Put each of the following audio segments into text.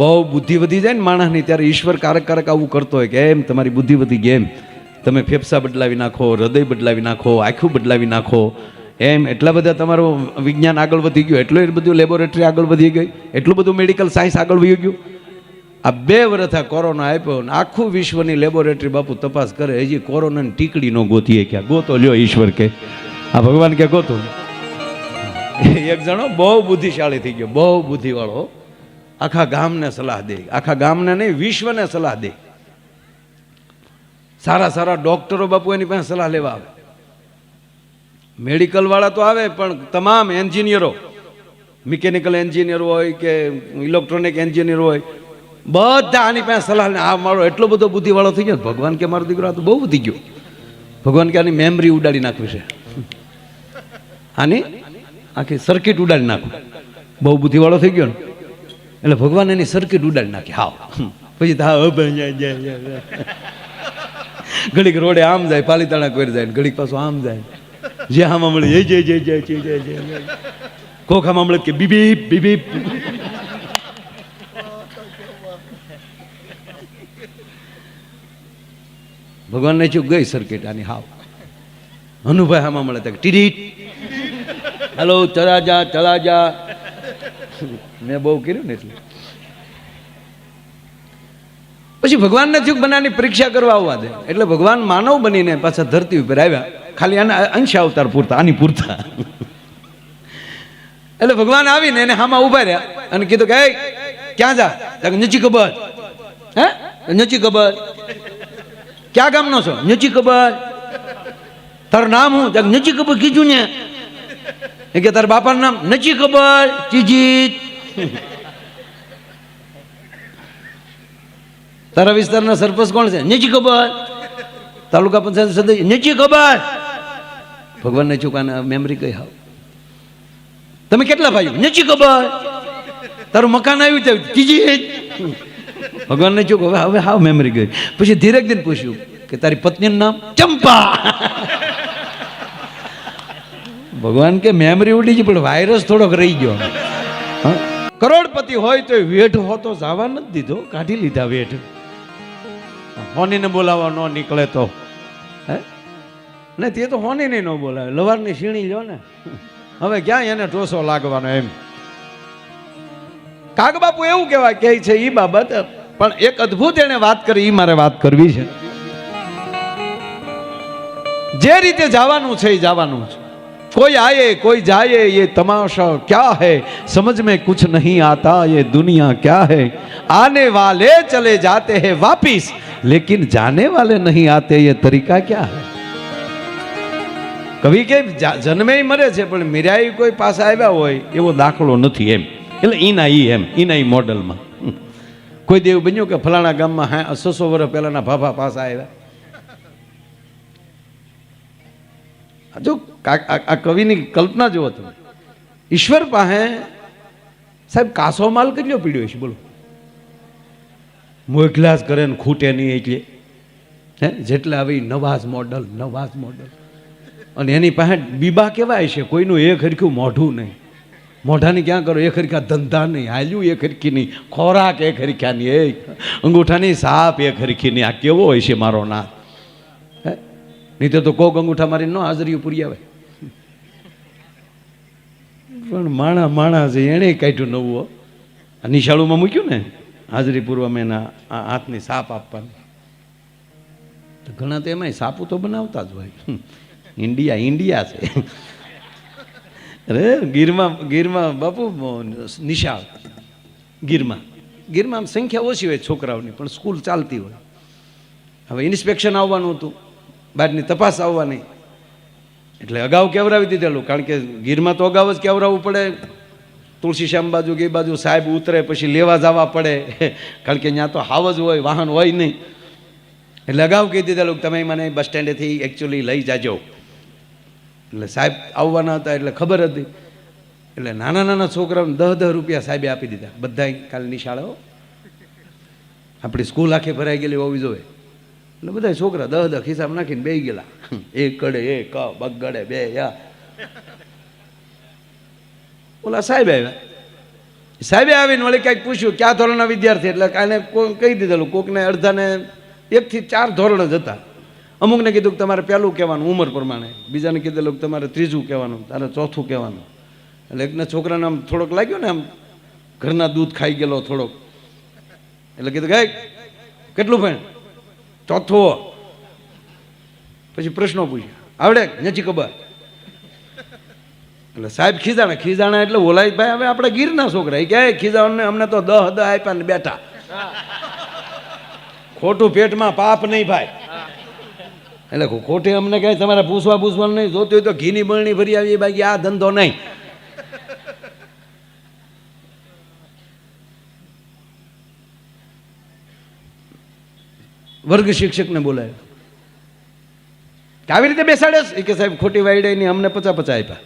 બહુ બુદ્ધિ વધી જાય ને માણસની, ત્યારે ઈશ્વર કારક કારક આવું કરતો હોય કે એમ તમારી બુદ્ધિ વધી ગઈ, એમ તમે ફેફસા બદલાવી નાખો, હૃદય બદલાવી નાખો, આંખું બદલાવી નાખો, એમ એટલા બધા તમારું વિજ્ઞાન આગળ વધી ગયું, એટલું એ બધું લેબોરેટરી આગળ વધી ગઈ, એટલું બધું મેડિકલ સાયન્સ આગળ વધી ગયું. આ 2 વર્ષ આ કોરોના આપ્યો ને આખું વિશ્વની લેબોરેટરી બાપુ તપાસ કરે, હજી કોરોનાની ટીકડી નો ગોતીએ, ક્યાં ગોતો લ્યો ઈશ્વર કે આ ભગવાન કે ગોતો. એક જણો બહુ બુદ્ધિશાળી થઈ ગયો, બહુ બુદ્ધિવાળો, આખા ગામને સલાહ દે, આખા ગામને નહીં વિશ્વને સલાહ દે. સારા સારા ડોક્ટરો બાપુ એની પાસે સલાહ લેવા આવે, મેડિકલ વાળા તો આવે, પણ તમામ એન્જિનિયરો, મિકેનિકલ એન્જિનિયર હોય કે ઇલેક્ટ્રોનિક એન્જિનિયર હોય, બધા આની પાસે સલાહ લે. આ મારો એટલો બધો બુદ્ધિવાળો થઈ ગયો. ભગવાન કે મારો દીકરો આ તો બહુ વધી ગયો. ભગવાન કે આની મેમરી ઉડાડી નાખવી છે, આની આખી સર્કિટ ઉડાડી નાખું, બહુ બુદ્ધિવાળો થઈ ગયો ને એટલે ભગવાન એની સર્કિટ ઉડાડી નાખી. હાવ પછી ઘડીક રોડે આમ જાય, પાલીતાણા કરી જાય, ઘડીક પાછું આમ જાય, જે આમાં મળે જય જય જય જય જય જય, કોખામાં મળે કે બીબી બીબી. ભગવાનને ચૂક ગઈ સર્કિટ આની હાવ. અનુભાઈ આમાં મળે તો ટીડીટ, હેલો ચલા જા ચલા જા. મેં બહુ કર્યું ને એટલે પછી ભગવાનને ચૂક બનાવવાની પરીક્ષા કરવા આવવા દે, એટલે ભગવાન માનવ બનીને પાછા ધરતી ઉપર આવ્યા, ખાલી આના અંશ અવતાર પૂરતા, આની પૂરતા. એટલે ભગવાન આવીને એને હામાં ઉભા રહ્યા અને કીધું કે ક્યાં જા? નથી ખબર. હે નથી ખબર? ક્યાં ગામનો છો? નથી ખબર. તારું નામ હું? નથી ખબર કીધું ને. એ કે તારા બાપાનું નામ? નથી ખબર. ચીજીત. તારા વિસ્તારના સરપંચ કોણ છે? નથી ખબર. તાલુકા પંચાયત સદસ્ય? નથી ખબર. ભગવાનને ચૂકાના મેમરી કઈ હાવ. તમે કેટલા ભાઈઓ? નથી ખબર. તારું મકાન આવ્યું છે? ચીજીત. ભગવાનને ચૂક હવે હવે હાવ મેમરી ગઈ. પછી ધીરે ધીરે પૂછ્યું કે તારી પત્નીનું નામ? ચંપા. ભગવાન કે મેમરી ઉડી ગઈ પણ વાયરસ થોડોક રહી ગયો. કરોડપતિ હોય તો વેઠ હોતો જવા નથી દીધો, કાઢી લીધા વેઠ. હોનીને બોલાવવા ન નીકળે તો હે ને, તે તો હોનીને ન બોલાવે, લવારની સીણી લ્યો ને, હવે ક્યાં એને ટોસો લાગવાનો. એમ કાગબાપુ એવું કહેવાય કે છે એ બાબત, પણ એક અદ્ભુત એને વાત કરી, એ મારે વાત કરવી છે. જે રીતે જવાનું છે એ જવાનું છે. कोई आए कोई जाए ये तमाशा क्या है, समझ में कुछ नहीं आता ये दुनिया क्या है. आने वाले चले जाते हैं वापिस, लेकिन जाने वाले नहीं आते ये तरीका क्या है. કવિ કે જન્મે મરે છે પણ મીરાઈ કોઈ પાસે આવ્યા હોય એવો દાખલો નથી. એમ એટલે ઈના એમ ઈના મોડલમાં કોઈ દેવ બન્યું કે ફલાણા ગામમાં 600 વર્ષ પહેલાના ભાભા પાસે આવ્યા. જો આ કવિની કલ્પના જુઓ તમે, ઈશ્વર પાસે સાહેબ કાસો માલ કેટલો પીડ્યો છે બોલો, મોકલાસ કરે ને ખૂટે નહીં એટલે હે, જેટલે આવી નવાઝ મોડલ નવાઝ મોડલ. અને એની પાસે બીબા કેવાય છે, કોઈનું એક હરખું મોઢું નહીં, મોઢાની ક્યાં કરો એક હરખા ધંધા નહીં, હાલ્યું એક હરખી નહીં, ખોરાક એક હરખ્યા નહીં, અંગૂઠાની સાપ એક હરખી નહીં. આ કેવો હોય છે મારો ના? નહીં તો કોક અંગૂઠા મારી ન હાજરીઓ પૂરી આવે. પણ માણા છે એણે કાઢ્યું નવું, નિશાળુમાં મૂક્યું ને હાજરી પૂરવામાં એના હાથની સાપ આપવાની. તો ઘણા તો એમાંય સાપુ તો બનાવતા જ હોય. ઇન્ડિયા છે. અરે ગીરમાં બાપુ નિશાળ, ગીરમાં સંખ્યા ઓછી હોય છોકરાઓની, પણ સ્કૂલ ચાલતી હોય. હવે ઇન્સ્પેક્શન આવવાનું હતું, બહારની તપાસ આવવાની, એટલે અગાઉ કેવરાવી દીધેલું. કારણ કે ગીરમાં તો અગાઉ જ કેવરાવવું પડે. તુલસીશ્યામ બાજુ કે બાજુ સાહેબ ઉતરે પછી લેવા જવા પડે, કારણ કે ત્યાં તો હાવ જ હોય, વાહન હોય નહીં. એટલે અગાઉ કહી દીધેલું કે તમે મને બસ સ્ટેન્ડેથી એકચ્યુઅલી લઈ જાજો. એટલે સાહેબ આવવાના હતા એટલે ખબર હતી. એટલે નાના નાના છોકરાઓને 10 રૂપિયા સાહેબે આપી દીધા. બધા કાલે નિશાળો, આપણી સ્કૂલ આખી ભરાઈ ગયેલી હોવી જોઈએ. એટલે બધા છોકરા 10 ખિસ્સામાં નાખીને બેસી ગયેલા. એક કડે એક બગડે બે યા. ઓલા સાહેબ આવ્યા સાહેબે આવીને વળી કંઈક પૂછ્યું ક્યાં ધોરણના વિદ્યાર્થી, એટલે કાલે કહી દીધેલું. કોકને અડધાને 1 થી 4 ધોરણ જ હતા. અમુકને કીધું કે તમારે પહેલું કહેવાનું ઉંમર પ્રમાણે, બીજાને કીધેલું કે તમારે 3જું કહેવાનું, તારે 4થું કહેવાનું. એટલે એકના છોકરાને આમ થોડોક લાગ્યો ને આમ ઘરના દૂધ ખાઈ ગયેલો થોડોક, એટલે કીધું કે કેટલું ભણ? 4થું. પછી પ્રશ્નો પૂછ્યા, આવડે નથી ખબર? એટલે સાહેબ ખીજાણા એટલે ઓલાય ભાઈ હવે આપણે ગીરના છોકરા કે ખીજાવાને અમને તો 10 આપ્યા ને બેઠા. ખોટું પેટમાં પાપ નહીં ભાઈ. એટલે ખોટી અમને કહે તમારે પૂછવાનું નહીં, જોતું હોય તો ઘીની બરણી ભરી આવી, બાકી આ ધંધો નહીં. વર્ગ શિક્ષકને બોલાય કે આવી રીતે બેસાડે છે કે સાહેબ ખોટી વાયડે ની અમને 50 આપ્યા.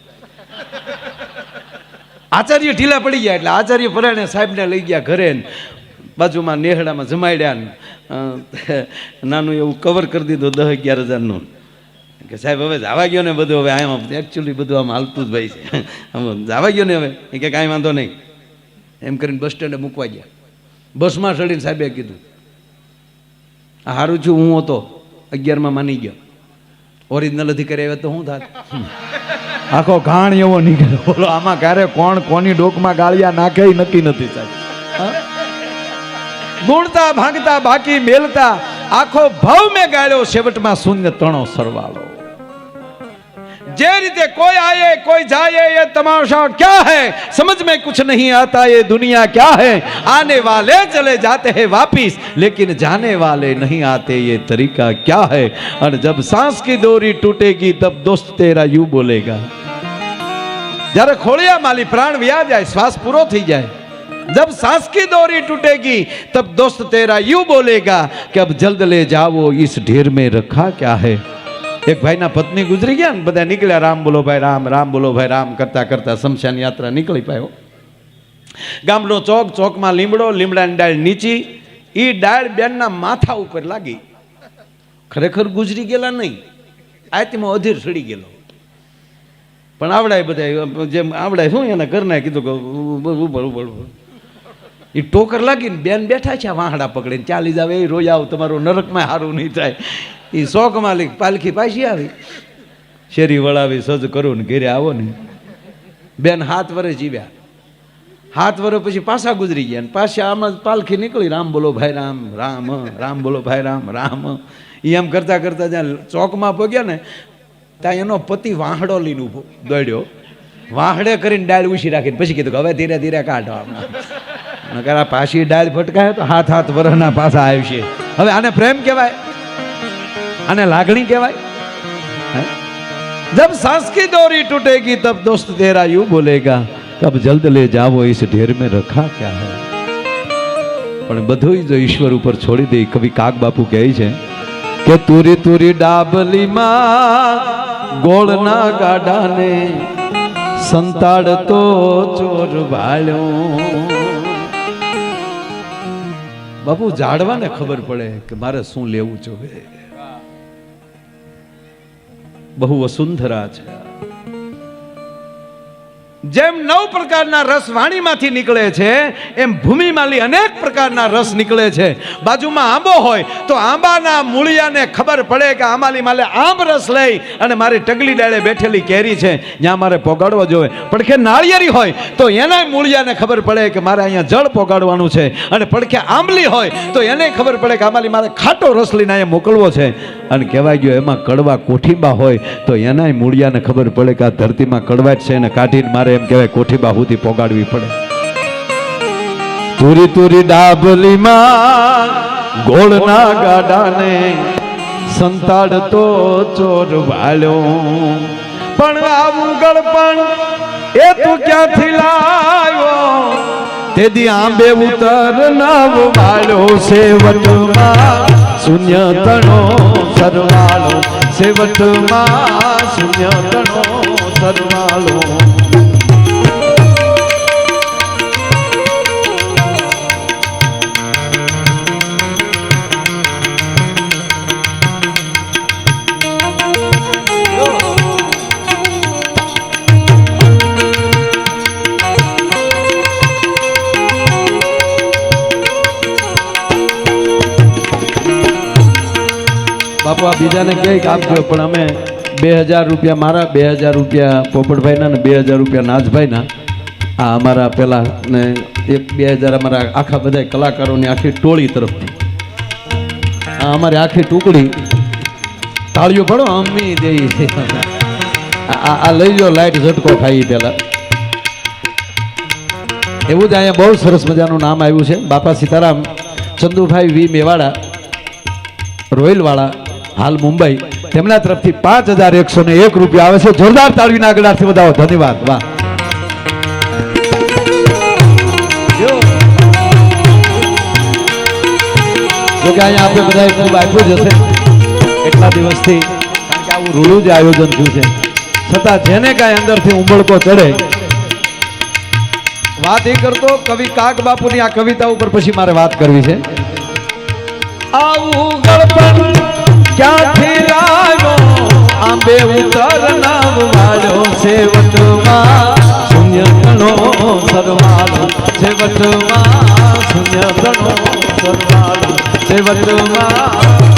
આચાર્ય ઢીલા પડી ગયા એટલે આચાર્ય પરાણે સાહેબને લઈ ગયા ઘરે, બાજુમાં નેહડામાં જમાડ્યા, નાનું એવું કવર કરી દીધું 10-11 હજારનું કે સાહેબ હવે જવા ગયો ને બધું, હવે આમ એકચ્યુઅલી બધું આમ હાલતું જ ભાઈ છે, જવા ગયો ને હવે એ કે કાંઈ વાંધો નહીં એમ કરીને બસ સ્ટેન્ડે મૂકવા ગયા. બસમાં ચડીને સાહેબે કીધું આ સારું છું હું હતો 11માં માની ગયો, ઓરિજિનલ અધિકારી આવ્યા તો શું થાત? આખો ઘાણ એવો નીકળ્યો. બોલો આમાં ક્યારે કોણ કોની ડોકમાં ગાળિયા નાખે નક્કી નથી સાહેબ. ગુણતા ભાગતા બાકી મેલતા આખો ભાવ મેં ગાળ્યો, છેવટમાં શૂન્ય તણો સરવાળો. જે રીતે કોઈ આયે કોઈ જાયે ये तमाशा क्या है, समझ में कुछ नहीं आता ये दुनिया क्या है, आने वाले चले जाते हैं वापिस लेकिन जाने वाले नहीं आते ये तरीका क्या है, और जब सांस की डोरी टूटेगी तब दोस्त तेरा यूं बोलेगा. જ્યારે ખોળિયા માલી પ્રાણ વ્યા જાય, શ્વાસ પૂરો થઈ જાય, जब सांस की डोरी टूटेगी तब दोस्त तेरा यूं बोलेगा कि अब जल्द ले जाओ इस ढेर में रखा क्या है. एक ભાઈના પત્ની ગુજરી ગયા ને બધા નીકળ્યા, રામ બોલો ભાઈ રામ, રામ બોલો ભાઈ રામ કરતા કરતા શમશાન યાત્રા નીકળી પાયો. ગામનો ચોક, ચોકમાં લીમડો, લીમડાની ડાળ નીચી, એ ડાળ બેનના માથા ઉપર લાગી. ખરેખર ગુજરી ગયેલા નહીં, આત્મા અધીર સડી ગયેલો. પણ આવડાય બધા જેમ આવડાય શું એના ઘરના કીધું કે ઉભર એ ટોકર લાગીને બેન બેઠા છે વાહડા પકડીને, ચાલી જાવ એ રોજ આવ તમારું નરકમાં સારું નહીં થાય. એ શોખ માલિક પાલખી પાછી આવી, શેરી વળાવી સજ કરું ને ઘેરે આવો ને. બેન 7 વર્ષ જીવ્યા, 7 વર્ષ પછી પાછા ગુજરી ગયા, પાછા આમાં પાલખી નીકળી, રામ બોલો ભાઈ રામ, રામ રામ બોલો ભાઈ રામ, રામ. એ એમ કરતા કરતા જ્યાં ચોકમાં પગ્યા ને ત્યાં એનો પતિ વાહડો લઈને ઉભો દોડ્યો, વાહડે કરીને ડાળ ઉછી રાખીને પછી કીધું કે હવે ધીરે ધીરે કાઢો. નકર આ પાછી ડાળ ફટકાય તો 7 વર્ષના પાછા આવશે. હવે આને પ્રેમ કહેવાય? આને લાગણી કહેવાય? जब सांस की डोरी टूटेगी तब दोस्त तेरा यूं बोलेगा कब जल्द ले जाओ इस ढेर में रखा क्या है. પણ બધું જો ઈશ્વર ઉપર છોડી દે. કવિ કાગ બાપુ કહે છે કે તુરી તુરી ડાબલીમાં ગોળના ગાડાને સંતાડતો ચોર વાળ્યો. બાપુ ઝાડવાને ખબર પડે કે મારે શું લેવું જોઈએ. બહુ વસુંધરા છે. જેમ 9 પ્રકારના રસ વાણીમાંથી નીકળે છે એમ ભૂમિમાંથી અનેક પ્રકારના રસ નીકળે છે. બાજુમાં આંબો હોય તો આંબાના મૂળિયાને ખબર પડે કે આંબાલી માલે આંબ રસ લઈ અને મારી ટગલી ડાળે બેઠેલી કેરી છે જ્યાં મારે પોગાડવો જોઈએ. પડખે નાળિયેરી હોય તો એના મૂળિયાને ખબર પડે કે મારે અહીંયા જળ પોગાડવાનું છે, અને પડખે આંબલી હોય તો એને ખબર પડે કે આંબાલી મારે ખાટો રસ લઈને અહીંયા મોકલવો છે. અને કહેવાય ગયો એમાં કડવા કોઠીબા હોય તો એના મૂળિયાને ખબર પડે કે આ ધરતીમાં કડવાટ છે અને કાઢીને મારે એમ કહેવાય કોઠીબા સુધી પોગાડવી પડે. તુરી તુરી ડાબલીમાં ગોળના ગાડાને સંતાડતો ચોર વાળ્યો. પણ આવું ગળપણ એ તું ક્યાંથી લાવ્યો, તેદી આંબે ઉતર નવ વાળ્યો. સેવટમાં શૂન્ય તણો સરવાળો, સેવટમાં શૂન્ય તણો સરવાળો. બાપુ આ બીજાને કંઈક આપજો પણ અમે 2000 રૂપિયા મારા, 2000 રૂપિયા પોપટભાઈના ને 2000 રૂપિયા નાજભાઈના, આ અમારા પેલા ને 2000 અમારા આખા બધા કલાકારોની આખી ટોળી તરફથી, આ અમારી આખી ટુકડી, તાળીઓ પડો અમ્મી દેવી. આ લઈ લો, લાઈટ ઝટકો ખાઈ પેલા. એવું જ અહીંયા બહુ સરસ મજાનું નામ આવ્યું છે, બાપા સીતારામ ચંદુભાઈ વી મેવાડા રોયલવાળા, હાલ મુંબઈ, તેમના તરફથી 5101 રૂપિયા આવે છે. જોરદાર તાળીના આગળથી વધાવો. ધન્યવાદ. વાહ. જોકે અહીંયા આપણે બધા ખૂબ આપ્યું જ હશે એટલા દિવસથી, કારણ કે આવું રૂડું જ આયોજન થયું છે, છતાં જેને કાંઈ અંદરથી ઉંબળકો ચડે. વાત એ કરતો કવિ કાક બાપુની આ કવિતા ઉપર પછી મારે વાત કરવી છે. આવું ગળપણ ક્યાંથી લાવ્યો, આંબે ઉતર નામ વાળ્યો, છેવટમાં શૂન્ય ગણો સરવાળો, છેવટમાં શૂન્ય ગણો સરવાળો, છેવટમાં